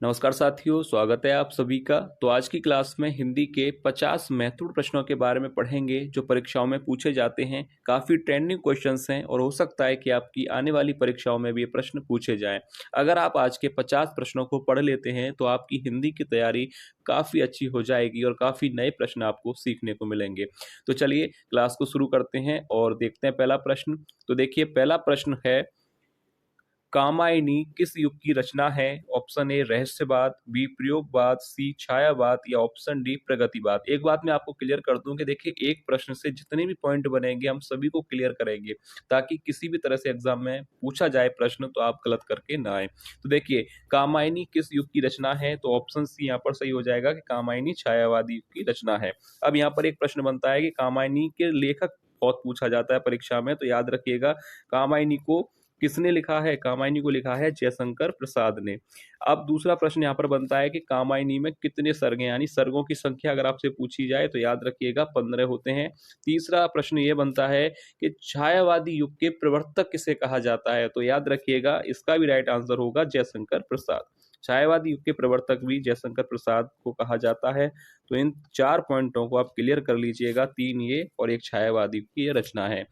नमस्कार साथियों, स्वागत है आप सभी का। तो आज की क्लास में हिंदी के 50 महत्वपूर्ण प्रश्नों के बारे में पढ़ेंगे जो परीक्षाओं में पूछे जाते हैं। काफ़ी ट्रेंडिंग क्वेश्चंस हैं और हो सकता है कि आपकी आने वाली परीक्षाओं में भी ये प्रश्न पूछे जाएं। अगर आप आज के 50 प्रश्नों को पढ़ लेते हैं तो आपकी हिंदी की तैयारी काफ़ी अच्छी हो जाएगी और काफ़ी नए प्रश्न आपको सीखने को मिलेंगे। तो चलिए क्लास को शुरू करते हैं और देखते हैं पहला प्रश्न। तो देखिए, पहला प्रश्न है, कामायनी किस युग की रचना है? ऑप्शन ए रहस्यवाद, बी प्रयोगवाद, सी छायावाद या ऑप्शन डी प्रगतिवाद। एक बात मैं आपको क्लियर कर दूं कि देखिए, एक प्रश्न से जितने भी पॉइंट बनेंगे हम सभी को क्लियर करेंगे ताकि किसी भी तरह से एग्जाम में पूछा जाए प्रश्न तो आप गलत करके ना आए। तो देखिए, कामायनी किस युग की रचना है? तो ऑप्शन सी यहाँ पर सही हो जाएगा कि कामायनी छायावादी युग की रचना है। अब यहाँ पर एक प्रश्न बनता है कि कामायनी के लेखक बहुत पूछा जाता है परीक्षा में, तो याद रखिएगा कामायनी को किसने लिखा है? कामायनी को लिखा है जयशंकर प्रसाद ने। अब दूसरा प्रश्न यहाँ पर बनता है कि कामायनी में कितने सर्ग हैं, यानी सर्गों की संख्या अगर आपसे पूछी जाए तो याद रखिएगा 15 होते हैं। तीसरा प्रश्न ये बनता है कि छायावादी युग के प्रवर्तक किसे कहा जाता है? तो याद रखिएगा इसका भी राइट आंसर होगा जयशंकर प्रसाद। छायावादी युग के प्रवर्तक भी जयशंकर प्रसाद को कहा जाता है। तो इन 4 पॉइंटों को आप क्लियर कर लीजिएगा, 3 ये और एक छायावादी की ये रचना है।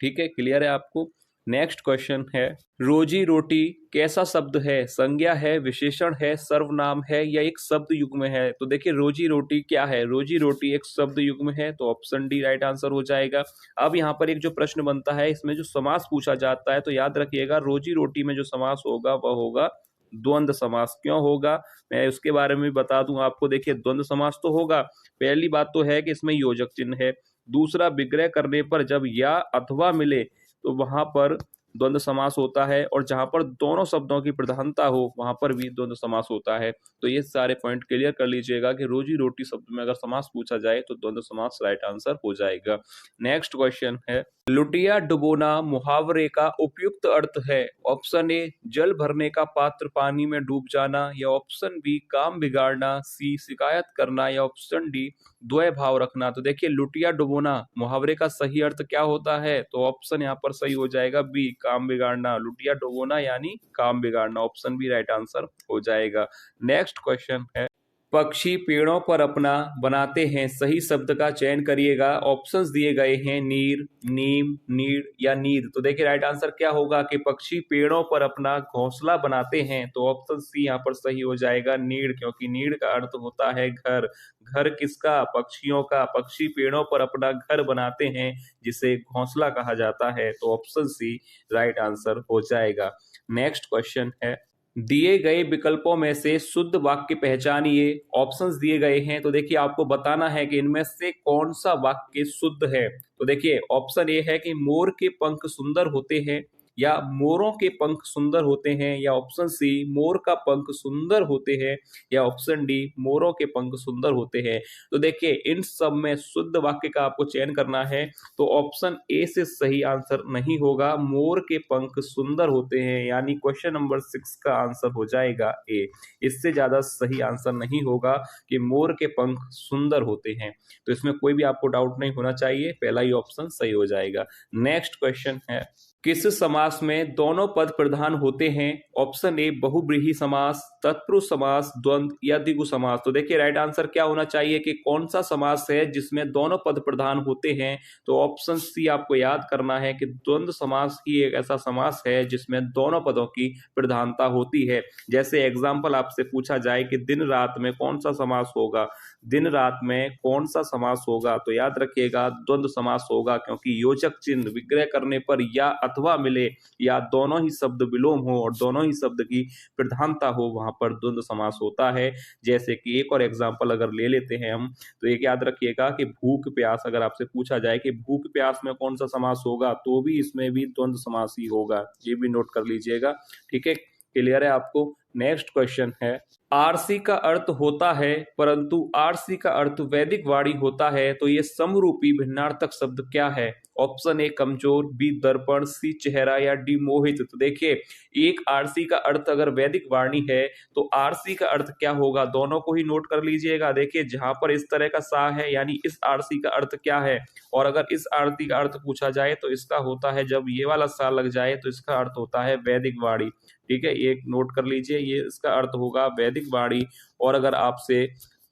ठीक है, क्लियर है आपको? नेक्स्ट क्वेश्चन है, रोजी रोटी कैसा शब्द है? संज्ञा है, विशेषण है, सर्वनाम है या एक शब्द युग्म है? तो देखिए, रोजी रोटी क्या है? रोजी रोटी एक शब्द युग्म है, तो ऑप्शन डी राइट आंसर हो जाएगा। अब यहाँ पर एक जो प्रश्न बनता है इसमें जो समास पूछा जाता है तो याद रखिएगा रोजी रोटी में जो समास होगा वह होगा द्वंद्व समास। क्यों होगा मैं उसके बारे में भी बता दूं आपको। देखिए, द्वंद्व समास तो होगा, पहली बात तो है कि इसमें योजक चिन्ह है। दूसरा, विग्रह करने पर जब या अथवा मिले तो वहां पर द्वंद्व समास होता है, और जहां पर दोनों शब्दों की प्रधानता हो वहां पर भी द्वंद्व समास होता है। तो ये सारे पॉइंट क्लियर कर लीजिएगा कि रोजी रोटी शब्द में अगर समास पूछा जाए तो द्वंद्व समास राइट आंसर हो जाएगा। नेक्स्ट क्वेश्चन है, लुटिया डुबोना मुहावरे का उपयुक्त अर्थ है? ऑप्शन ए जल भरने का पात्र पानी में डूब जाना या ऑप्शन बी काम बिगाड़ना, सी शिकायत करना या ऑप्शन डी द्वय भाव रखना। तो देखिए, लुटिया डुबोना मुहावरे का सही अर्थ क्या होता है? तो ऑप्शन यहाँ पर सही हो जाएगा बी काम बिगाड़ना। लुटिया डुबोना यानी काम बिगाड़ना, ऑप्शन बी राइट आंसर हो जाएगा। नेक्स्ट क्वेश्चन है, पक्षी पेड़ों पर अपना बनाते हैं, सही शब्द का चयन करिएगा। ऑप्शंस दिए गए हैं नीर, नीम, नीड़ या नीर। तो देखिए, राइट आंसर क्या होगा कि पक्षी पेड़ों पर अपना घोंसला बनाते हैं, तो ऑप्शन सी यहाँ पर सही हो जाएगा नीड़, क्योंकि नीड़ का अर्थ होता है घर। घर किसका? पक्षियों का। पक्षी पेड़ों पर अपना घर बनाते हैं जिसे घोंसला कहा जाता है, तो ऑप्शन सी राइट आंसर हो जाएगा। नेक्स्ट क्वेश्चन है, दिए गए विकल्पों में से शुद्ध वाक्य पहचानिए। ऑप्शंस दिए गए हैं, तो देखिए आपको बताना है कि इनमें से कौन सा वाक्य शुद्ध है। तो देखिए, ऑप्शन ए है कि मोर के पंख सुंदर होते हैं, या मोरों के पंख सुंदर होते हैं, या ऑप्शन सी मोर का पंख सुंदर होते हैं, या ऑप्शन डी मोरों के पंख सुंदर होते हैं। तो देखिए, इन सब में शुद्ध वाक्य का आपको चयन करना है, तो ऑप्शन ए से सही आंसर नहीं होगा। मोर के पंख सुंदर होते हैं, यानी क्वेश्चन नंबर 6 का आंसर हो जाएगा ए। इससे ज्यादा सही आंसर नहीं होगा कि मोर के पंख सुंदर होते हैं। तो इसमें कोई भी आपको डाउट नहीं होना चाहिए, पहला ही ऑप्शन सही हो जाएगा। नेक्स्ट क्वेश्चन है, किस समास में दोनों पद प्रधान होते हैं? ऑप्शन ए बहुब्रीहि समास, तत्पुरुष समास, द्वंद्व या द्विगु समास। तो देखिए, राइट आंसर क्या होना चाहिए कि कौन सा समास है जिसमें दोनों पद प्रधान होते हैं? तो ऑप्शन सी आपको याद करना है कि द्वंद्व समास ही एक ऐसा समास है जिसमें दोनों पदों की प्रधानता होती है। जैसे एग्जाम्पल आपसे पूछा जाए कि दिन रात में कौन सा समास होगा, दिन रात में कौन सा समास होगा, तो याद रखिएगा द्वंद्व समास होगा, क्योंकि योजक चिन्ह विग्रह करने पर या अथवा मिले या दोनों ही शब्द विलोम हो और दोनों ही शब्द की प्रधानता हो, वहां पर द्वंद्व समास होता है। जैसे कि एक और एग्जांपल अगर ले लेते हैं हम, तो एक याद रखिएगा कि भूख प्यास, अगर आपसे पूछा जाए कि भूख प्यास में कौन सा समास होगा, तो भी इसमें भी द्वंद्व समास ही होगा। ये भी नोट कर लीजिएगा। ठीक है, क्लियर है आपको? नेक्स्ट क्वेश्चन है, आरसी का अर्थ होता है परंतु आरसी का अर्थ वैदिक वाणी होता है, तो ये समरूपी भिन्नार्थक शब्द क्या है? ऑप्शन ए कमजोर, बी दर्पण, सी चेहरा या डी मोहित। तो देखिए, एक आरसी का अर्थ अगर वैदिक वाणी है तो आरसी का अर्थ क्या होगा, दोनों को ही नोट कर लीजिएगा। देखिए, जहां पर इस तरह का सा है यानी इस आरसी का अर्थ क्या है, और अगर इस आरती का अर्थ पूछा जाए तो इसका होता है, जब ये वाला सा लग जाए तो इसका अर्थ होता है वैदिक वाणी। ठीक है, ये नोट कर लीजिए, ये इसका अर्थ होगा वैदिक वाणी। और अगर आपसे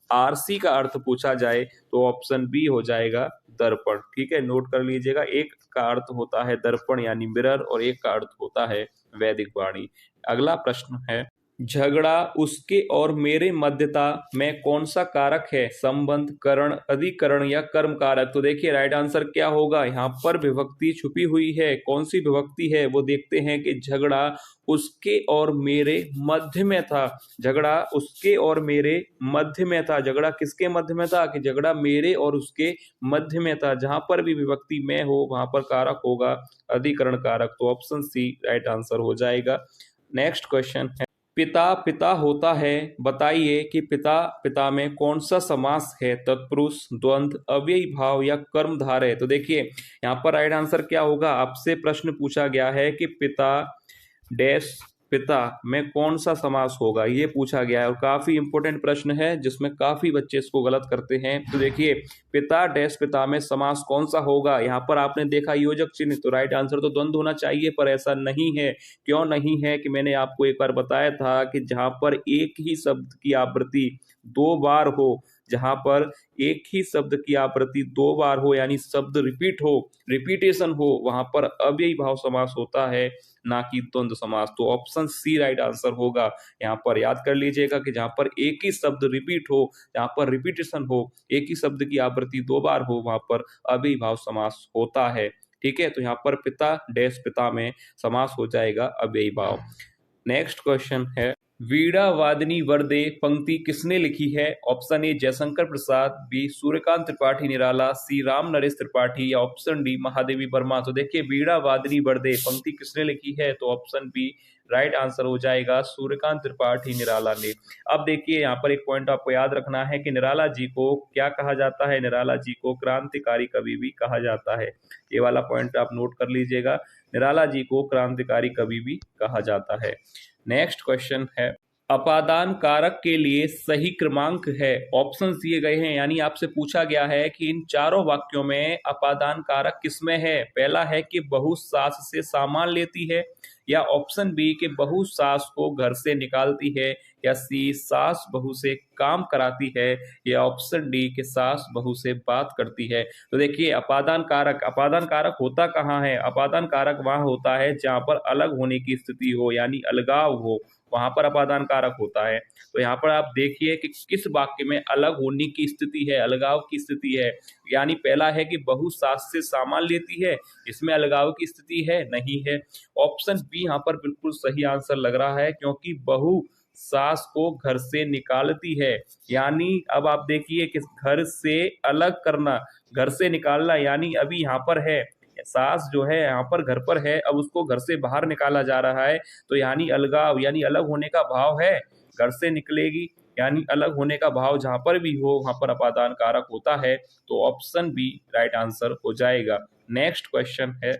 आरसी का अर्थ पूछा जाए तो ऑप्शन बी हो जाएगा दर्पण। ठीक है, नोट कर लीजिएगा, एक का अर्थ होता है दर्पण यानी मिरर और एक का अर्थ होता है वैदिक वाणी। अगला प्रश्न है, झगड़ा उसके और मेरे मध्यता में कौन सा कारक है? संबंध, करण, अधिकरण या कर्म कारक? तो देखिए राइट आंसर क्या होगा, यहाँ पर विभक्ति छुपी हुई है। कौन सी विभक्ति है वो देखते हैं कि झगड़ा उसके और मेरे मध्य में था। झगड़ा उसके और मेरे मध्य में था। झगड़ा किसके मध्य में था? कि झगड़ा मेरे और उसके मध्य में था। जहां पर भी विभक्ति में हो वहां पर कारक होगा अधिकरण कारक। तो ऑप्शन सी राइट आंसर हो जाएगा। नेक्स्ट क्वेश्चन है, पिता पिता होता है, बताइए कि पिता पिता में कौन सा समास है? तत्पुरुष, द्वंद्व, अव्ययी भाव या कर्मधारय? तो देखिए यहाँ पर राइट आंसर क्या होगा, आपसे प्रश्न पूछा गया है कि पिता डैश पिता में कौन सा समास होगा, ये पूछा गया है। और काफी इंपॉर्टेंट प्रश्न है जिसमें काफी बच्चे इसको गलत करते हैं। तो देखिए पिता डैश पिता में समास कौन सा होगा, यहाँ पर आपने देखा योजक चिन्ह, तो राइट आंसर तो द्वंद्व होना चाहिए, पर ऐसा नहीं है। क्यों नहीं है? कि मैंने आपको एक बार बताया था कि जहां पर एक ही शब्द की आवृत्ति दो बार हो, जहां पर एक ही शब्द की आवृत्ति दो बार हो यानी शब्द रिपीट हो, रिपीटेशन हो, वहां पर अव्ययी भाव समास होता है, ना कि द्वंद्व समास। तो ऑप्शन सी राइट आंसर होगा। यहाँ पर याद कर लीजिएगा कि जहां पर एक ही शब्द रिपीट हो, जहां पर रिपीटेशन हो, एक ही शब्द की आवृत्ति दो बार हो, वहां पर अव्ययी भाव समास होता है। ठीक है, तो यहाँ पर पिता डैश पिता में समास हो जाएगा अव्ययी भाव। नेक्स्ट क्वेश्चन है, वीणा वादिनी वरदे पंक्ति किसने लिखी है? Option A Jaishankar Prasad, B Suryakant Tripathi Nirala, C Ram Naresh Tripathi या ऑप्शन डी महादेवी वर्मा? तो देखिए वीणा वादिनी वरदे पंक्ति किसने लिखी है? तो ऑप्शन बी राइट आंसर हो जाएगा सूर्यकांत त्रिपाठी निराला ने। अब देखिए यहाँ पर एक पॉइंट आपको याद रखना है कि निराला जी को क्या कहा जाता है? निराला जी को क्रांतिकारी कवि भी कहा जाता है। ये वाला पॉइंट आप नोट कर लीजिएगा, निराला जी को क्रांतिकारी कवि भी कहा जाता है। नेक्स्ट क्वेश्चन है, अपादान कारक के लिए सही क्रमांक है? ऑप्शन दिए गए हैं, यानी आपसे पूछा गया है कि इन चारों वाक्यों में अपादान कारक किसमें है? पहला है कि बहू सास से सामान लेती है, या ऑप्शन बी कि बहू सास को घर से निकालती है, या सी सास बहू से काम कराती है, या ऑप्शन डी कि सास बहू से बात करती है। तो देखिए अपादान कारक होता कहाँ है? अपादान कारक वहां होता है जहां पर अलग होने की स्थिति हो, यानी अलगाव हो, वहां पर अपादान कारक होता है। तो यहाँ पर आप देखिए कि किस वाक्य में अलग होने की स्थिति है, अलगाव की स्थिति है। यानी पहला है कि बहू सास से सामान लेती है, इसमें अलगाव की स्थिति है? नहीं है। ऑप्शन बी यहाँ पर बिल्कुल सही आंसर लग रहा है, क्योंकि बहू सास को घर से निकालती है। यानी अब आप देखिए कि घर से अलग करना, घर से निकालना, यानी अभी यहाँ पर है सास जो है यहाँ पर घर पर है, अब उसको घर से बाहर निकाला जा रहा है, तो यानी अलगाव, यानी अलग होने का भाव है, घर से निकलेगी, यानी अलग होने का भाव जहां पर भी हो वहां पर अपादान कारक होता है। तो ऑप्शन बी राइट आंसर हो जाएगा। नेक्स्ट क्वेश्चन है,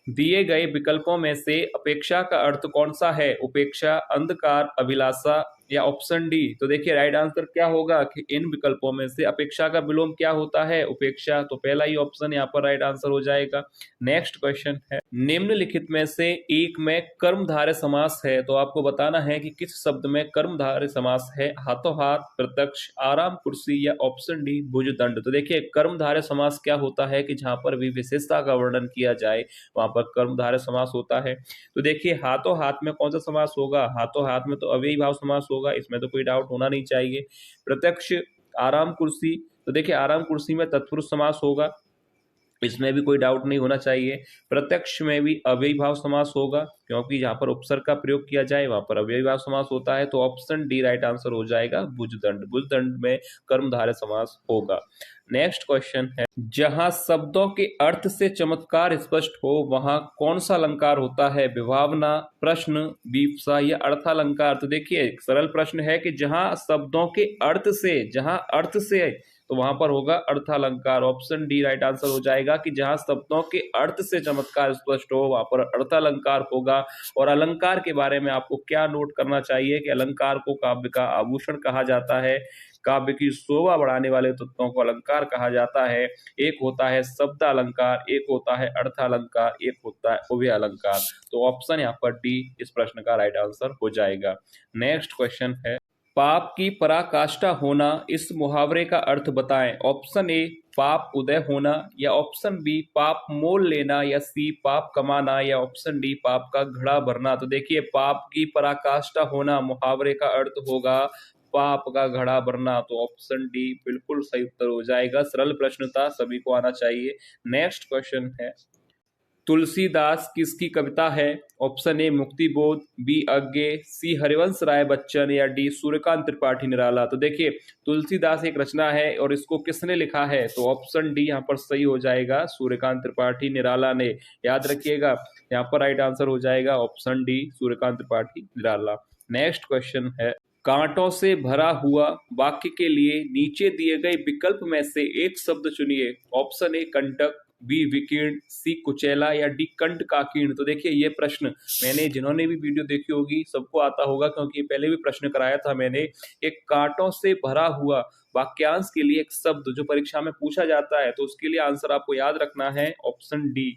दिए गए विकल्पों में से अपेक्षा का अर्थ कौन सा है? उपेक्षा, अंधकार, अभिलाषा या ऑप्शन डी? तो देखिए राइट आंसर क्या होगा कि इन विकल्पों में से अपेक्षा का विलोम क्या होता है? उपेक्षा। तो पहला ही ऑप्शन यहाँ पर राइट आंसर हो जाएगा। नेक्स्ट क्वेश्चन है, निम्नलिखित में से एक में कर्मधारय समास है, तो आपको बताना है कि किस शब्द में कर्मधारय समास है? हाथों हाथ, प्रत्यक्ष, आराम कुर्सी या ऑप्शन डी भुजदंड? तो देखिए कर्मधारय समास क्या होता है कि जहां पर भी विशेषता का वर्णन किया जाए वहां पर कर्मधारय समास होता है। तो देखिए हाथों हाथ में कौन सा समास होगा? हाथों हाथ में तो अव्ययी भाव समास होगा, इसमें तो कोई डाउट होना नहीं चाहिए। प्रत्यक्ष, आराम कुर्सी, तो देखिए आराम कुर्सी में तत्पुरुष समास होगा, इसमें भी कोई डाउट नहीं होना चाहिए। प्रत्यक्ष में भी अव्ययी भाव समास होगा, क्योंकि जहां पर उपसर्ग का प्रयोग किया जाए वहां पर अव्ययी भाव समास होता है। तो ऑप्शन डी राइट आंसर हो जाएगा भुजदंड। भुजदंड में कर्मधारय समास होगा। नेक्स्ट क्वेश्चन है, जहां शब्दों के अर्थ से चमत्कार स्पष्ट हो वहां कौन सा अलंकार होता है? विभावना, प्रश्न, विवक्षा या अर्थालंकार? तो देखिए सरल प्रश्न है कि जहां शब्दों के अर्थ से, जहां अर्थ से तो वहां पर होगा अर्थालंकार। ऑप्शन डी राइट आंसर हो जाएगा कि जहां शब्दों के अर्थ से चमत्कार स्पष्ट हो वहां पर अर्थालंकार होगा। और अलंकार के बारे में आपको क्या नोट करना चाहिए कि अलंकार को काव्य का आभूषण कहा जाता है, काव्य की शोभा बढ़ाने वाले तत्वों को अलंकार कहा जाता है। एक होता है शब्द अलंकार, एक होता है अर्थ अलंकार, एक होता है उभय अलंकार। तो ऑप्शन यहाँ पर डी इस प्रश्न का राइट आंसर हो जाएगा। नेक्स्ट क्वेश्चन है, पाप की पराकाष्ठा होना, इस मुहावरे का अर्थ बताएं। ऑप्शन ए पाप उदय होना, या ऑप्शन बी पाप मोल लेना, या सी पाप कमाना, या ऑप्शन डी पाप का घड़ा भरना। तो देखिए, पाप की पराकाष्ठा होना मुहावरे का अर्थ होगा पाप का घड़ा भरना। तो ऑप्शन डी बिल्कुल सही उत्तर हो जाएगा। सरल प्रश्न था, सभी को आना चाहिए। नेक्स्ट क्वेश्चन है, तुलसीदास किसकी कविता है। Option A Muktibodh, B Agyeya, C Harivansh Rai Bachchan, या डी सूर्यकांत त्रिपाठी निराला। तो देखिए, तुलसीदास एक रचना है और इसको किसने लिखा है, तो ऑप्शन डी यहाँ पर सही हो जाएगा, सूर्यकांत त्रिपाठी निराला ने। याद रखिएगा, यहाँ पर राइट आंसर हो जाएगा ऑप्शन डी, सूर्यकांत त्रिपाठी निराला। नेक्स्ट क्वेश्चन है, कांटों से भरा हुआ वाक्य के लिए नीचे दिए गए विकल्प में से एक शब्द चुनिए। ऑप्शन ए कंटक, बी विकीर्ण, सी कुचैला, या डी कंठ काकीर्ण। तो देखिए, ये प्रश्न मैंने, जिन्होंने भी वीडियो देखी होगी सबको आता होगा, क्योंकि पहले भी प्रश्न कराया था मैंने। एक कांटों से भरा हुआ वाक्यांश के लिए एक शब्द जो परीक्षा में पूछा जाता है, तो उसके लिए आंसर आपको याद रखना है ऑप्शन डी,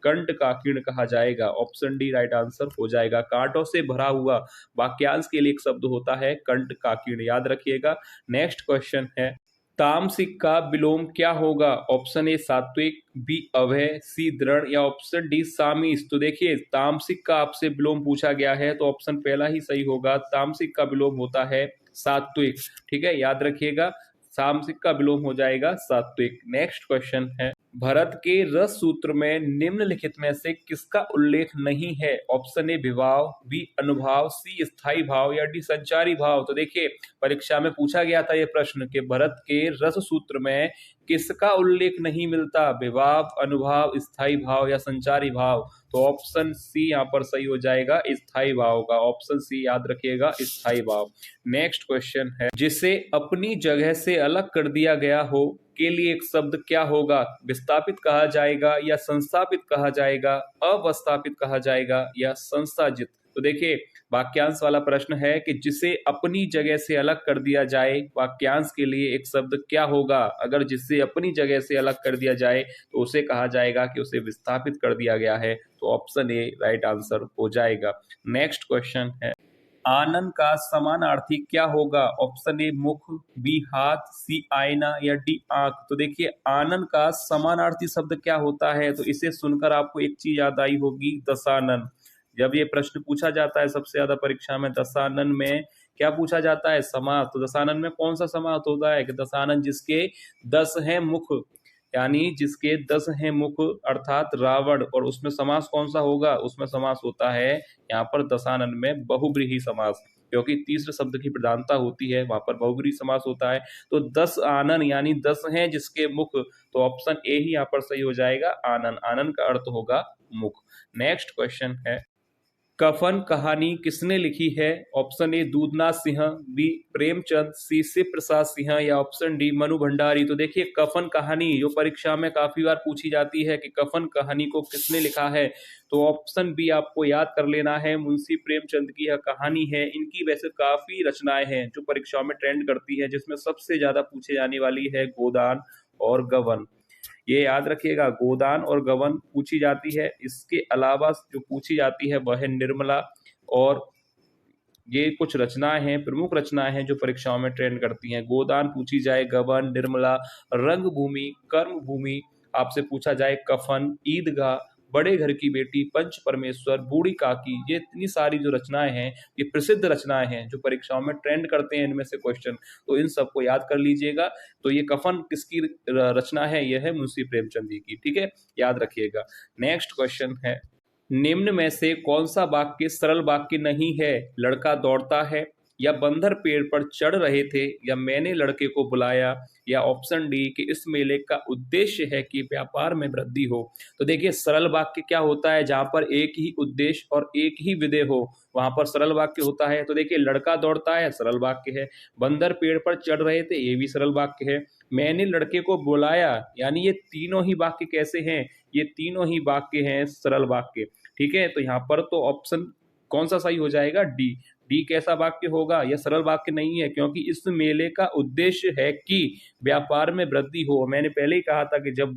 कंठ काकीर्ण कहा जाएगा। ऑप्शन डी राइट आंसर हो जाएगा। कांटों से भरा हुआ वाक्यांश के लिए एक शब्द होता है कंठ काकीर्ण, याद रखिएगा। नेक्स्ट क्वेश्चन है, तामसिक का विलोम क्या होगा। ऑप्शन ए सात्विक, बी अभय, सी दृढ़, या ऑप्शन डी सामीस। तो देखिए, तामसिक का आपसे विलोम पूछा गया है तो ऑप्शन पहला ही सही होगा। तामसिक का विलोम होता है सात्विक। ठीक है, याद रखिएगा, तामसिक का विलोम हो जाएगा सात्विक। नेक्स्ट क्वेश्चन है, भरत के रस सूत्र में निम्नलिखित में से किसका उल्लेख नहीं है। ऑप्शन ए विभाव, बी अनुभाव, सी स्थायी भाव, या डी संचारी भाव। तो देखिए, परीक्षा में पूछा गया था ये प्रश्न कि भरत के रस सूत्र में किसका उल्लेख नहीं मिलता, विभाव, अनुभाव, स्थायी भाव, या संचारी भाव। तो ऑप्शन सी यहाँ पर सही हो जाएगा, स्थायी भाव का। ऑप्शन सी याद रखिएगा, स्थायी भाव। नेक्स्ट क्वेश्चन है, जिसे अपनी जगह से अलग कर दिया गया हो के लिए एक शब्द क्या होगा। विस्थापित कहा जाएगा, या संस्थापित कहा जाएगा, अवस्थापित कहा जाएगा, या संस्थाजित। तो देखिए, वाक्यांश वाला प्रश्न है कि जिसे अपनी जगह से अलग कर दिया जाए, वाक्यांश के लिए एक शब्द क्या होगा। अगर जिसे अपनी जगह से अलग कर दिया जाए तो उसे कहा जाएगा कि उसे विस्थापित कर दिया गया है। तो ऑप्शन ए राइट आंसर हो जाएगा। नेक्स्ट क्वेश्चन है, आनन का समानार्थी क्या होगा। ऑप्शन ए मुख, बी हाथ, सी आईना, या डी आंख। तो देखिए, आनन का समानार्थी शब्द क्या होता है, तो इसे सुनकर आपको एक चीज याद आई होगी, दशानन। जब ये प्रश्न पूछा जाता है सबसे ज्यादा परीक्षा में, दशानन में क्या पूछा जाता है, समास। तो दशानन में कौन सा समास होता है कि दशानन जिसके 10 हैं मुख, यानी जिसके 10 हैं मुख अर्थात रावण। और उसमें समास कौन सा होगा, उसमें समास होता है यहाँ पर दशानन में बहुब्रीहि समास, क्योंकि तीसरे शब्द की प्रधानता होती है, वहां पर बहुब्रीहि समास होता है। तो 10 आनन यानी 10 हैं जिसके मुख। तो ऑप्शन ए ही यहाँ पर सही हो जाएगा, आनन। आनन का अर्थ होगा मुख। नेक्स्ट क्वेश्चन है, कफन कहानी किसने लिखी है। Option A Doodhnath Singh, B Premchand, C Shiv Prasad Singh, या ऑप्शन डी मनु भंडारी। तो देखिए, कफन कहानी जो परीक्षा में काफी बार पूछी जाती है कि कफन कहानी को किसने लिखा है, तो ऑप्शन बी आपको याद कर लेना है, मुंशी प्रेमचंद की यह कहानी है। इनकी वैसे काफी रचनाएं हैं जो परीक्षाओं में ट्रेंड करती है, जिसमें सबसे ज्यादा पूछे जाने वाली है गोदान और गबन। ये याद रखिएगा, गोदान और गबन पूछी जाती है। इसके अलावा जो पूछी जाती है वह है निर्मला। और ये कुछ रचनाएं हैं, प्रमुख रचनाएं हैं जो परीक्षाओं में ट्रेंड करती हैं। गोदान पूछी जाए, गबन, निर्मला, रंगभूमि, कर्मभूमि, आपसे पूछा जाए कफन, ईदगाह, बड़े घर की बेटी, पंच परमेश्वर, बूढ़ी काकी। ये इतनी सारी जो रचनाएं हैं, ये प्रसिद्ध रचनाएं हैं जो परीक्षाओं में ट्रेंड करते हैं इनमें से क्वेश्चन। तो इन सबको याद कर लीजिएगा। तो ये कफन किसकी रचना है, यह है मुंशी प्रेमचंद जी की। ठीक है, याद रखिएगा। नेक्स्ट क्वेश्चन है, निम्न में से कौन सा वाक्य सरल वाक्य नहीं है। लड़का दौड़ता है, या बंदर पेड़ पर चढ़ रहे थे, या मैंने लड़के को बुलाया, या ऑप्शन डी कि इस मेले का उद्देश्य है कि व्यापार में वृद्धि हो। तो देखिए सरल वाक्य क्या होता है, जहां पर एक ही उद्देश्य और एक ही विधेय हो वहां पर सरल वाक्य होता है। तो देखिए लड़का दौड़ता है, सरल वाक्य है। बंदर पेड़ पर चढ़ रहे थे, ये भी सरल वाक्य है। मैंने लड़के को बुलाया, यानी ये तीनों ही वाक्य कैसे हैं, ये तीनों ही वाक्य हैं सरल वाक्य। ठीक है, तो यहाँ पर तो ऑप्शन कौन सा सही हो जाएगा, डी। डी कैसा वाक्य होगा, यह सरल वाक्य नहीं है, क्योंकि इस मेले का उद्देश्य है कि व्यापार में वृद्धि हो। मैंने पहले ही कहा था कि जब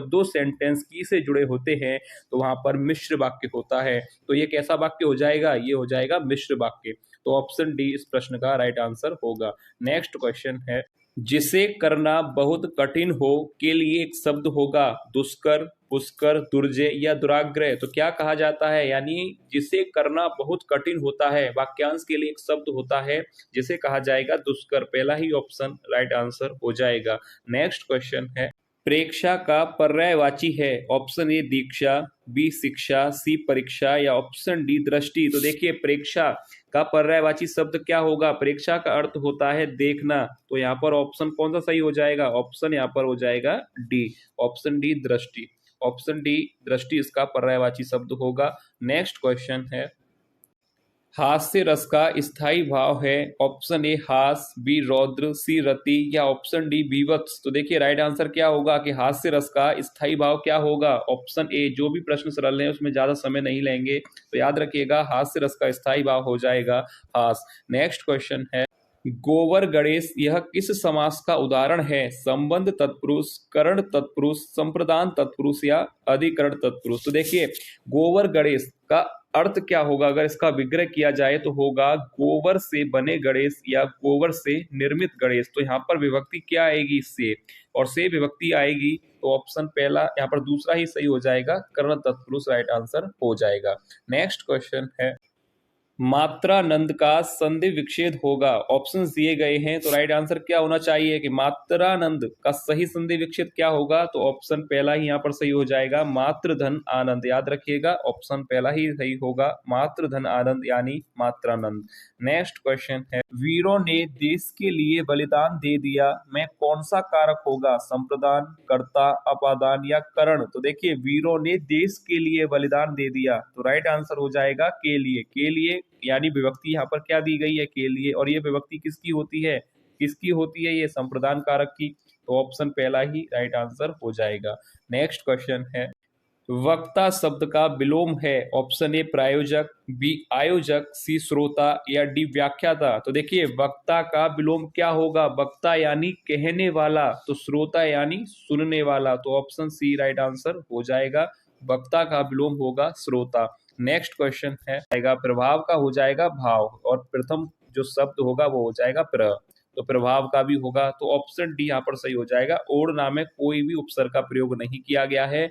दो सेंटेंस की से जुड़े होते हैं तो वहां पर मिश्र वाक्य होता है। तो ये कैसा वाक्य हो जाएगा, ये हो जाएगा मिश्र वाक्य। तो ऑप्शन डी इस प्रश्न का राइट आंसर होगा। नेक्स्ट क्वेश्चन है, जिसे करना बहुत कठिन हो के लिए एक शब्द होगा, दुष्कर, पुष्कर, दुर्जय या दुराग्रह। तो क्या कहा जाता है, यानी जिसे करना बहुत कठिन होता है, वाक्यांश के लिए एक शब्द होता है जिसे कहा जाएगा दुष्कर। पहला ही ऑप्शन राइट आंसर हो जाएगा। नेक्स्ट क्वेश्चन है, प्रेक्षा का पर्यायवाची है। ऑप्शन ए दीक्षा, बी शिक्षा, सी परीक्षा, या ऑप्शन डी दृष्टि। तो देखिए प्रेक्षा का पर्यायवाची शब्द क्या होगा, प्रेक्षा का अर्थ होता है देखना। तो यहाँ पर ऑप्शन कौन सा सही हो जाएगा, ऑप्शन यहाँ पर हो जाएगा डी, ऑप्शन डी दृष्टि। ऑप्शन डी दृष्टि इसका पर्यायवाची शब्द होगा। नेक्स्ट क्वेश्चन है, हास्य रस का स्थायी भाव है। ऑप्शन ए हास, बी रौद्र, सी रति, या ऑप्शन डी बीभत्स। तो देखिए राइट आंसर क्या होगा कि हास्य रस का स्थायी भाव क्या होगा, ऑप्शन ए। जो भी प्रश्न सरल है उसमें ज्यादा समय नहीं लेंगे, तो याद रखिएगा हास्य रस का स्थायी भाव हो जाएगा हास। नेक्स्ट क्वेश्चन है, गोवर गणेश यह किस समास का उदाहरण है, संबंध तत्पुरुष, करण तत्पुरुष, संप्रदान तत्पुरुष, या अधिकरण तत्पुरुष। तो देखिए गोवर गणेश का अर्थ क्या होगा, अगर इसका विग्रह किया जाए तो होगा गोबर से बने गणेश या गोबर से निर्मित गणेश। तो यहाँ पर विभक्ति क्या आएगी, से, और से विभक्ति आएगी, तो ऑप्शन पहला यहाँ पर दूसरा ही सही हो जाएगा, कर्ण तत्पुरुष राइट आंसर हो जाएगा। नेक्स्ट क्वेश्चन है, मात्रानंद का संधि विच्छेद होगा। ऑप्शंस दिए गए हैं, तो राइट आंसर क्या होना चाहिए कि मात्रानंद का सही संधि विच्छेद क्या होगा, तो ऑप्शन पहला ही यहाँ पर सही हो जाएगा, मात्र धन आनंद। याद रखिएगा ऑप्शन पहला ही सही होगा, मात्र धन आनंद यानी मात्रानंद। नेक्स्ट क्वेश्चन है, वीरों ने देश के लिए बलिदान दे दिया में कौन सा कारक होगा, संप्रदान, कर्ता, अपादान, या करण। तो देखिए वीरों ने देश के लिए बलिदान दे दिया, तो राइट आंसर हो जाएगा के लिए। के लिए यानी विभक्ति यहाँ पर क्या दी गई है, के लिए, और ये विभक्ति किसकी होती है, ये संप्रदान कारक की। तो ऑप्शन पहला ही राइट आंसर हो जाएगा। नेक्स्ट क्वेश्चन है, वक्ता शब्द का विलोम है। ऑप्शन ए प्रायोजक, बी आयोजक, सी श्रोता, या डी व्याख्याता। तो देखिए वक्ता का विलोम क्या होगा, वक्ता यानी कहने वाला, तो श्रोता यानी सुनने वाला। तो ऑप्शन सी राइट आंसर हो जाएगा, वक्ता का विलोम होगा श्रोता। नेक्स्ट क्वेश्चन है, प्रभाव का हो जाएगा भाव, और प्रथम जो शब्द होगा वो हो जाएगा प्र, तो प्रभाव का भी होगा। तो ऑप्शन डी यहाँ पर सही हो जाएगा। ओढ़ना में कोई भी उपसर्ग का प्रयोग नहीं किया गया है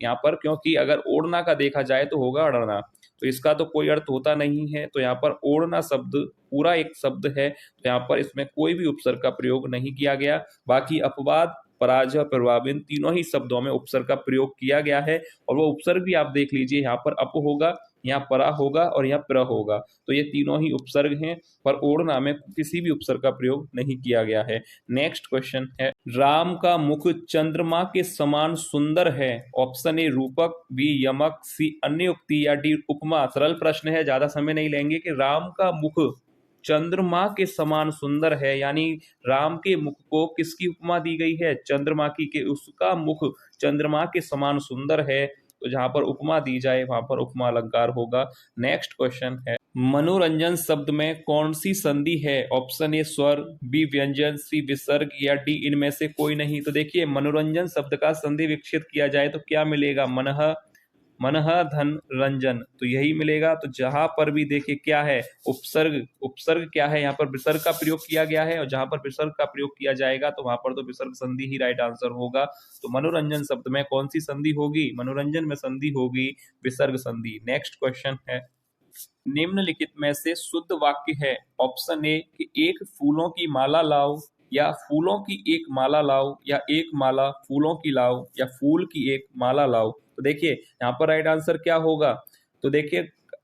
यहाँ पर, क्योंकि अगर ओढ़ना का देखा जाए तो होगा अड़ना, तो इसका तो कोई अर्थ होता नहीं है। तो यहाँ पर ओढ़ना शब्द पूरा एक शब्द है, तो यहाँ पर इसमें कोई भी उपसर्ग का प्रयोग नहीं किया गया। बाकी अपवाद, पराजय, प्रभाविन तीनों ही शब्दों में उपसर्ग का प्रयोग किया गया है, और वो उपसर्ग भी आप देख लीजिए, यहाँ पर अप होगा, यहाँ परा होगा, और यहाँ प्र होगा। तो ये तीनों ही उपसर्ग हैं, पर ओढ़ना में किसी भी उपसर्ग का प्रयोग नहीं किया गया है। नेक्स्ट क्वेश्चन है, राम का मुख चंद्रमा के समान सुंदर है। ऑप्शन ए रूपक, बी यमक, सी अन्य युक्ति, या डी उपमा। सरल प्रश्न है, ज्यादा समय नहीं लेंगे कि राम का मुख चंद्रमा के समान सुंदर है, यानी राम के मुख को किसकी उपमा दी गई है, चंद्रमा की, के उसका मुख चंद्रमा के समान सुंदर है। तो जहां पर उपमा दी जाए वहां पर उपमा अलंकार होगा। नेक्स्ट क्वेश्चन है, मनोरंजन शब्द में कौन सी संधि है। ऑप्शन ए स्वर, बी व्यंजन, सी विसर्ग, या डी इनमें से कोई नहीं। तो देखिए मनोरंजन शब्द का संधि विच्छेद किया जाए तो क्या मिलेगा, मनः, मनः धन रंजन, तो यही मिलेगा। तो जहां पर भी देखिए क्या है, उपसर्ग, उपसर्ग क्या है, यहाँ पर विसर्ग का प्रयोग किया गया है, और जहां पर विसर्ग का प्रयोग किया जाएगा तो वहां पर तो विसर्ग संधि ही राइट आंसर होगा। तो मनोरंजन शब्द में कौन सी संधि होगी, मनोरंजन में संधि होगी विसर्ग संधि। नेक्स्ट क्वेश्चन है, निम्नलिखित में से शुद्ध वाक्य है। ऑप्शन ए कि एक फूलों की माला लाओ, या फूलों की एक माला लाओ, या एक माला फूलों की लाओ, या फूल की एक माला लाओ। तो देखिए यहाँ पर राइट आंसर क्या होगा, तो देखिए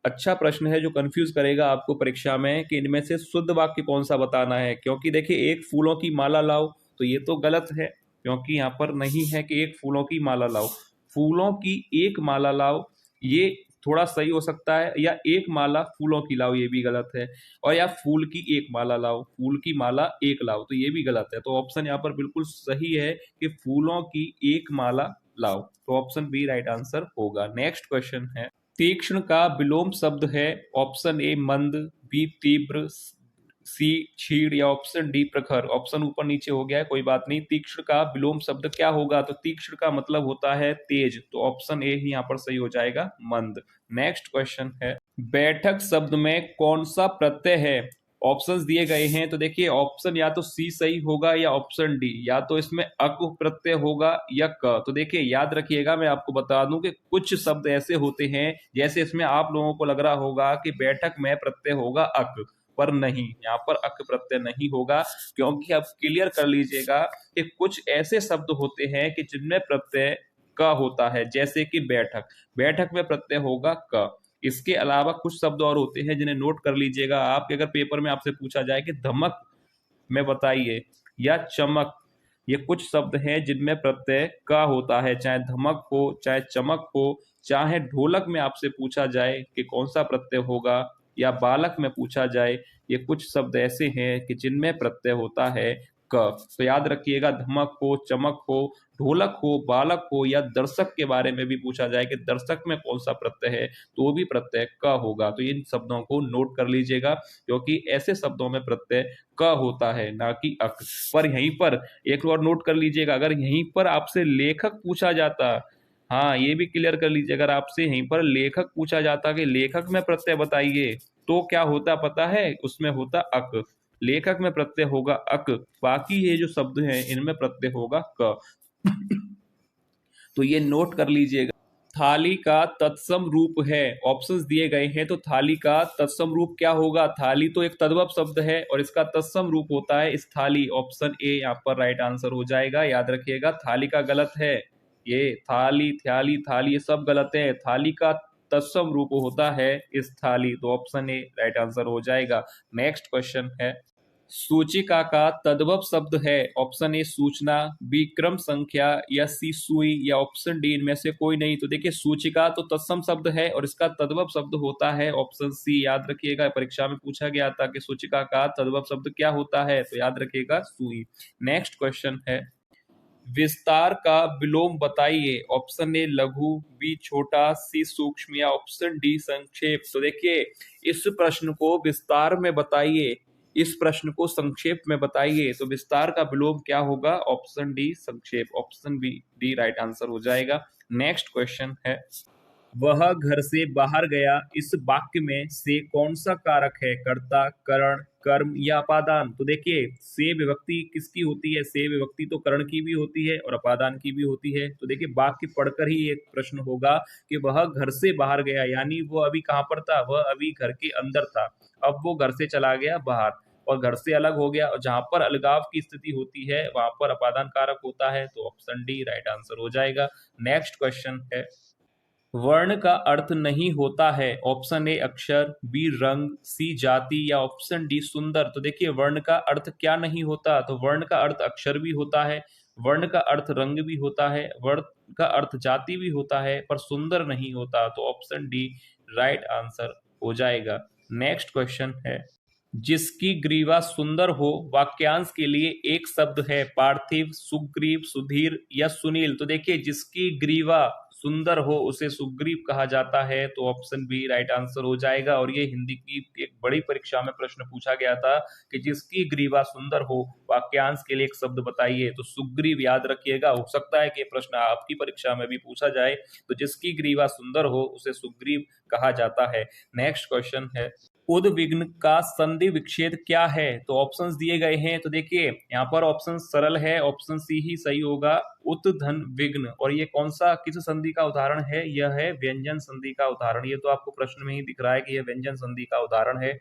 अच्छा प्रश्न है जो कंफ्यूज करेगा आपको परीक्षा में कि इनमें से शुद्ध वाक्य कौन सा बताना है। क्योंकि देखिए एक फूलों की माला लाओ, तो ये तो गलत है, क्योंकि यहाँ पर नहीं है कि एक फूलों की माला लाओ। फूलों की एक माला लाओ, ये थोड़ा सही हो सकता है, या एक माला फूलों की लाओ, ये भी गलत है। और या फूल की एक माला लाओ, फूल की माला एक लाओ, तो ये भी गलत है। तो ऑप्शन यहाँ पर बिल्कुल सही है कि फूलों की एक माला लाओ। तो ऑप्शन बी राइट आंसर होगा। नेक्स्ट क्वेश्चन है, तीक्ष्ण का विलोम शब्द है। ऑप्शन ए मंद, बी तीव्र, सी क्षीण, या ऑप्शन डी प्रखर। ऑप्शन ऊपर नीचे हो गया है, कोई बात नहीं। तीक्ष्ण का विलोम शब्द क्या होगा? तो तीक्ष्ण का मतलब होता है तेज, तो ऑप्शन ए ही यहाँ पर सही हो जाएगा, मंद। नेक्स्ट क्वेश्चन है, बैठक शब्द में कौन सा प्रत्यय है? ऑप्शंस दिए गए हैं, तो देखिए ऑप्शन या तो सी सही होगा या ऑप्शन डी, या तो इसमें अक प्रत्यय होगा या क। तो देखिए याद रखिएगा, मैं आपको बता दूं कि कुछ शब्द ऐसे होते हैं, जैसे इसमें आप लोगों को लग रहा होगा कि बैठक में प्रत्यय होगा अक, पर नहीं, यहाँ पर अक प्रत्यय नहीं होगा। क्योंकि अब क्लियर कर लीजिएगा कि कुछ ऐसे शब्द होते हैं कि जिनमें प्रत्यय क होता है, जैसे कि बैठक, बैठक में प्रत्यय होगा क। इसके अलावा कुछ शब्द और होते हैं जिन्हें नोट कर लीजिएगा आप, कि अगर पेपर में आपसे पूछा जाए कि धमक में बताइए या चमक, ये कुछ शब्द हैं जिनमें प्रत्यय का होता है, चाहे धमक हो चाहे चमक हो। चाहे ढोलक में आपसे पूछा जाए कि कौन सा प्रत्यय होगा, या बालक में पूछा जाए, ये कुछ शब्द ऐसे हैं कि जिनमें प्रत्यय होता है क। तो याद रखिएगा, धमक हो, चमक हो, ढोलक हो, बालक हो, या दर्शक के बारे में भी पूछा जाए कि दर्शक में कौन सा प्रत्यय है, तो वो भी प्रत्यय क होगा। तो इन शब्दों को नोट कर लीजिएगा, क्योंकि ऐसे शब्दों में प्रत्यय क होता है, ना कि अक। पर यहीं पर एक और नोट कर लीजिएगा, अगर यहीं पर आपसे लेखक पूछा जाता, हाँ ये भी क्लियर कर लीजिए, अगर आपसे यहीं पर लेखक पूछा जाता कि लेखक में प्रत्यय बताइए, तो क्या होता पता है? उसमें होता अक। लेखक में प्रत्यय होगा अक, बाकी ये जो शब्द हैं इनमें प्रत्यय होगा क। तो ये नोट कर लीजिएगा। थाली का तत्सम रूप है, ऑप्शंस दिए गए हैं, तो थाली का तत्सम रूप क्या होगा? थाली तो एक तद्भव शब्द है और इसका तत्सम रूप होता है स्थाली। ऑप्शन ए यहाँ पर राइट आंसर हो जाएगा। याद रखिएगा, थाली का गलत है, ये थाली, थ्याली, थाली ये सब गलत है। थाली का तत्सम रूप होता है स्थाली, तो ऑप्शन ए राइट आंसर हो जाएगा। नेक्स्ट क्वेश्चन है, सूचिका का तद्भव शब्द है। ऑप्शन ए सूचना, बी क्रम संख्या, या सी सुई, या ऑप्शन डी इनमें से कोई नहीं। तो देखिए सूचिका तो तत्सम शब्द है और इसका तद्भव शब्द होता है ऑप्शन सी। याद रखिएगा, परीक्षा में पूछा गया था कि सूचिका का तद्भव शब्द क्या होता है, तो याद रखिएगा सुई। नेक्स्ट क्वेश्चन है, विस्तार का विलोम बताइए। ऑप्शन ए लघु, बी छोटा, सी सूक्ष्म, या ऑप्शन डी संक्षेप। तो देखिए इस प्रश्न को विस्तार में बताइए, इस प्रश्न को संक्षेप में बताइए, तो विस्तार का विलोम क्या होगा? ऑप्शन डी संक्षेप। Option B D right answer हो जाएगा। नेक्स्ट क्वेश्चन है, वह घर से बाहर गया, इस वाक्य में से कौन सा कारक है? कर्ता, करण, कर्म, या अपादान। तो देखिए से विभक्ति किसकी होती है? से विभक्ति तो करण की भी होती है और अपादान की भी होती है। तो देखिए वाक्य पढ़कर ही एक प्रश्न होगा कि वह घर से बाहर गया, यानी वो अभी कहाँ पर था? वह अभी घर के अंदर था, अब वो घर से चला गया बाहर और घर से अलग हो गया। और जहां पर अलगाव की स्थिति होती है वहां पर अपादान कारक होता है, तो ऑप्शन डी राइट आंसर हो जाएगा। नेक्स्ट क्वेश्चन है, वर्ण का अर्थ नहीं होता है। ऑप्शन ए अक्षर, बी रंग, सी जाति, या ऑप्शन डी सुंदर। तो देखिए वर्ण का अर्थ क्या नहीं होता? तो वर्ण का अर्थ अक्षर भी होता है, वर्ण का अर्थ रंग भी होता है, वर्ण का अर्थ जाति भी होता है, पर सुंदर नहीं होता। तो ऑप्शन डी राइट आंसर हो जाएगा। नेक्स्ट क्वेश्चन है, जिसकी ग्रीवा सुंदर हो, वाक्यांश के लिए एक शब्द है। पार्थिव, सुग्रीव, सुधीर, या सुनील। तो देखिए जिसकी ग्रीवा सुंदर हो उसे सुग्रीव कहा जाता है, तो ऑप्शन बी राइट आंसर हो जाएगा। और ये हिंदी की एक बड़ी परीक्षा में प्रश्न पूछा गया था कि जिसकी ग्रीवा सुंदर हो, वाक्यांश के लिए एक शब्द बताइए, तो सुग्रीव। याद रखिएगा, हो सकता है कि प्रश्न आपकी परीक्षा में भी पूछा जाए, तो जिसकी ग्रीवा सुंदर हो उसे सुग्रीव कहा जाता है। नेक्स्ट क्वेश्चन है, उद्विग्न का संधि विच्छेद क्या है? तो ऑप्शंस दिए गए हैं, तो देखिए यहाँ पर ऑप्शन सरल है, ऑप्शन सी ही सही होगा, उत धन विघ्न। और ये कौन सा किस संधि का उदाहरण है? यह है व्यंजन संधि का उदाहरण। ये तो आपको प्रश्न में ही दिख रहा है कि यह व्यंजन संधि का उदाहरण है,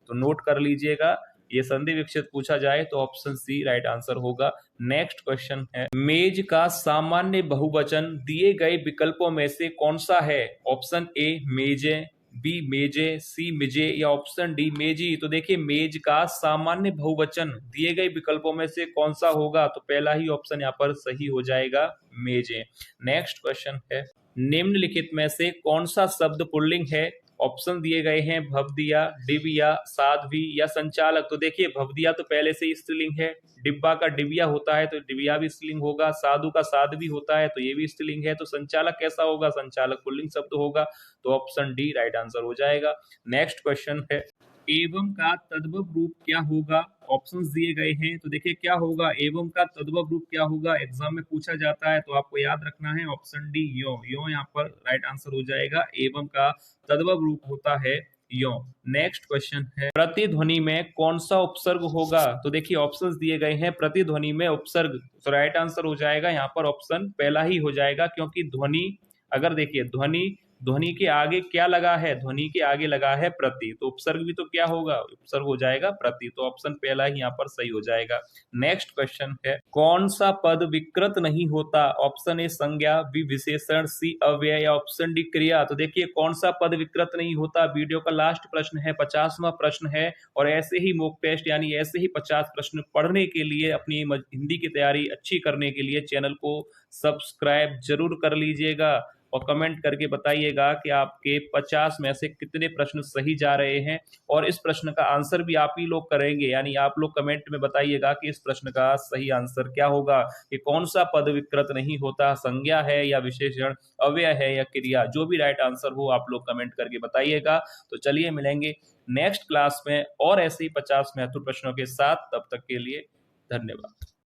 तो नोट कर लीजिएगा। ये संधि विच्छेद पूछा जाए तो ऑप्शन सी राइट आंसर होगा। नेक्स्ट क्वेश्चन है, मेज का सामान्य बहुवचन दिए गए विकल्पों में से कौन सा है? ऑप्शन ए मेजें, बी मेजे, सी मिजे या ऑप्शन डी मेजी। तो देखिए मेज का सामान्य बहुवचन दिए गए विकल्पों में से कौन सा होगा, तो पहला ही ऑप्शन यहाँ पर सही हो जाएगा, मेजे। नेक्स्ट क्वेश्चन है, निम्नलिखित में से कौन सा शब्द पुल्लिंग है। ऑप्शन दिए गए हैं भवदिया, डिबिया, साध्वी या संचालक। तो देखिए भवदिया तो पहले से ही स्त्रीलिंग है, डिब्बा का डिबिया होता है तो डिबिया भी स्त्रीलिंग होगा, साधु का साध्वी होता है तो ये भी स्त्रीलिंग है, तो संचालक कैसा होगा, संचालक पुल्लिंग शब्द होगा, तो ऑप्शन डी राइट आंसर हो जाएगा। नेक्स्ट क्वेश्चन है, एवं का तद्भव रूप क्या होगा। ऑप्शंस दिए गए हैं, तो देखिए क्या होगा, एवं का तद्भव रूप क्या होगा, एग्जाम में पूछा जाता है तो आपको याद रखना है, ऑप्शन डी यो। यो यहाँ पर राइट आंसर हो जाएगा, एवं का तद्भव रूप होता है यो। नेक्स्ट क्वेश्चन है, प्रतिध्वनि में कौन सा उपसर्ग होगा। तो देखिए ऑप्शंस दिए गए हैं, प्रतिध्वनि में उपसर्ग, तो राइट आंसर हो जाएगा यहाँ पर ऑप्शन पहला ही हो जाएगा, क्योंकि ध्वनि, अगर देखिए ध्वनि, ध्वनि के आगे क्या लगा है, ध्वनि के आगे लगा है प्रति, तो उपसर्ग भी तो क्या होगा, उपसर्ग हो जाएगा प्रति, तो ऑप्शन पहला ही यहाँ पर सही हो जाएगा। नेक्स्ट क्वेश्चन है, कौन सा पद विकृत नहीं होता। ऑप्शन ए संज्ञा, बी विशेषण, सी अव्यय या ऑप्शन डी क्रिया। तो देखिए कौन सा पद विकृत नहीं होता, वीडियो का लास्ट प्रश्न है, 50वां प्रश्न है, और ऐसे ही मॉक टेस्ट यानी ऐसे ही 50 प्रश्न पढ़ने के लिए, अपनी हिंदी की तैयारी अच्छी करने के लिए चैनल को सब्सक्राइब जरूर कर लीजिएगा और कमेंट करके बताइएगा कि आपके 50 में से कितने प्रश्न सही जा रहे हैं, और इस प्रश्न का आंसर भी आप ही लोग करेंगे, यानी आप लोग कमेंट में बताइएगा कि इस प्रश्न का सही आंसर क्या होगा, कि कौन सा पद विकृत नहीं होता, संज्ञा है या विशेषण, अव्यय है या क्रिया। जो भी राइट आंसर हो आप लोग कमेंट करके बताइएगा। तो चलिए मिलेंगे नेक्स्ट क्लास में और ऐसे ही 50 महत्वपूर्ण प्रश्नों के साथ, तब तक के लिए धन्यवाद।